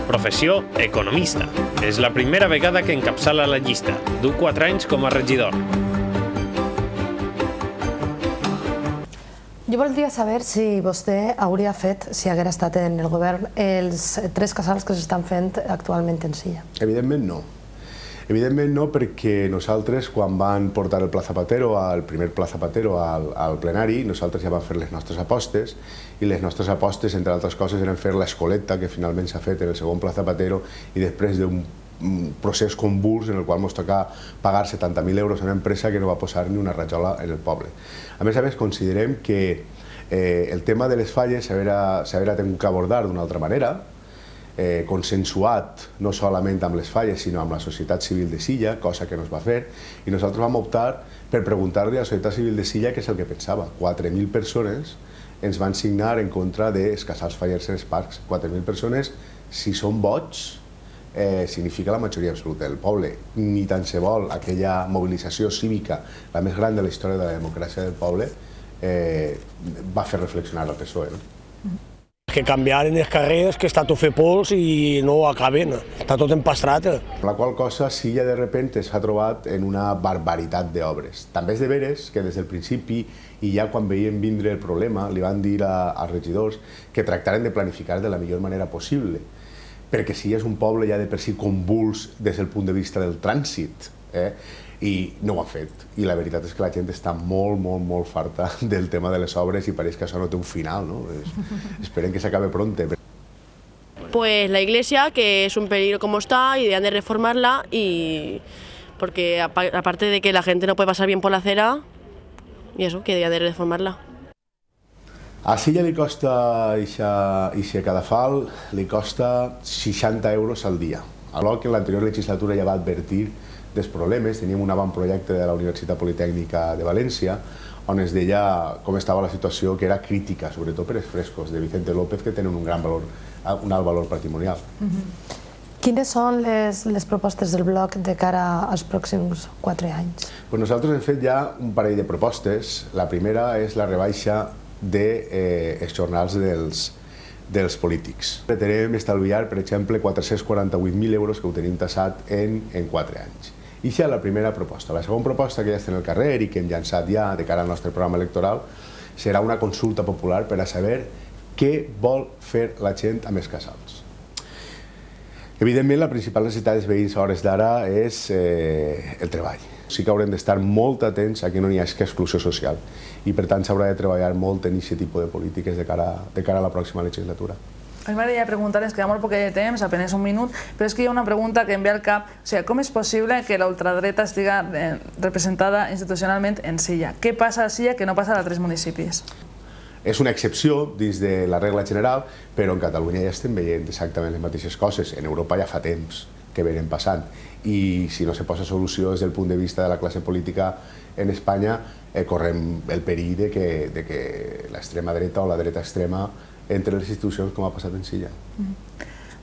Professió, economista. És la primera vegada que encapçala la llista. Du 4 anys com a regidor. Jo voldria saber si vostè hauria fet, si haguera estat en el govern, els 3 casals que s'estan fent actualment en Silla. Evidentment no. Evidentment no, perquè nosaltres, quan van portar el Pla Zapatero, el primer Pla Zapatero al plenari, nosaltres ja vam fer les nostres apostes, i les nostres apostes, entre altres coses, eren fer l'escoleta, que finalment s'ha fet en el segon Pla Zapatero, i després d'un procés convuls en el qual ens toca pagar 70.000 euros a una empresa que no va posar ni una rajola en el poble. A més, considerem que el tema de les falles s'haurà tingut que abordar d'una altra manera, consensuat no solament amb les falles sinó amb la societat civil de Silla, cosa que no es va fer, i nosaltres vam optar per preguntar-li a la societat civil de Silla què és el que pensava. 4.000 persones ens van signar en contra dels casals fallers en els parcs. 4.000 persones, si són boig, significa la majoria absoluta del poble. Ni tan se vol aquella mobilització cívica, la més gran de la història de la democràcia del poble, va fer reflexionar el PSOE. Que canviaren els carrers, que està tot fet pols i no acaben, està tot empastrat. La qual cosa Silla de repente s'ha trobat en una barbaritat d'obres. També és de veres que des del principi, i ja quan veien vindre el problema, li van dir als regidors que tractaren de planificar de la millor manera possible, perquè Silla és un poble ja de per si convuls des del punt de vista del trànsit, i no ho han fet. I la veritat és que la gent està molt farta del tema de les obres i pareix que això no té un final, ¿no? Esperen que s'acabe pronto. Pues la iglesia, que es un peligro como está y deben de reformarla, y porque aparte de que la gente no puede pasar bien por la acera, y eso, que deben de reformarla. A Silla li costa, i a Cadafal, li costa 60 euros al dia. Alhora que en l'anterior legislatura ja va advertir dels problemes, teníem un avantprojecte de la Universitat Politècnica de València on es deia com estava la situació, que era crítica, sobretot per els frescos de Vicente López, que tenen un alt valor patrimonial. Quines són les propostes del bloc de cara als pròxims 4 anys? Nosaltres hem fet ja un parell de propostes. La primera és la rebaixa dels jornals dels polítics. Pretenem estalviar, per exemple, 448.000 euros que ho tenim tassat en 4 anys. I això és la primera proposta. La segona proposta, que ja està en el carrer i que hem llançat ja de cara al nostre programa electoral, serà una consulta popular per a saber què vol fer la gent amb els casals. Evidentment, la principal necessitat dels veïns a hores d'ara és el treball. Sí que haurem d'estar molt atents a que no hi hagi exclusió social i, per tant, s'haurà de treballar molt en aquest tipus de polítiques de cara a la pròxima legislatura. A mi m'agradaria preguntar, ens queda molt poc de temps, apenas un minut, però és que hi ha una pregunta que em ve al cap. O sigui, com és possible que la ultradreta estigui representada institucionalment en Silla? Què passa a Silla que no passa a altres municipis? És una excepció dins de la regla general, però en Catalunya ja estem veient exactament les mateixes coses. En Europa ja fa temps que venen passant. I si no se posa solució des del punt de vista de la classe política en Espanya, correm el perill de que l'extrema dreta o la dreta extrema entre les institucions, com ha passat en Silla.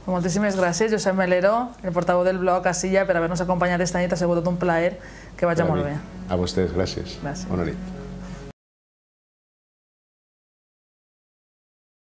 Moltíssimes gràcies, Josep Melero, el portaveu del bloc a Silla, per haver-nos acompanyat esta nit. Ha sigut tot un plaer, que vagi molt bé. A vostès, gràcies. Bona nit.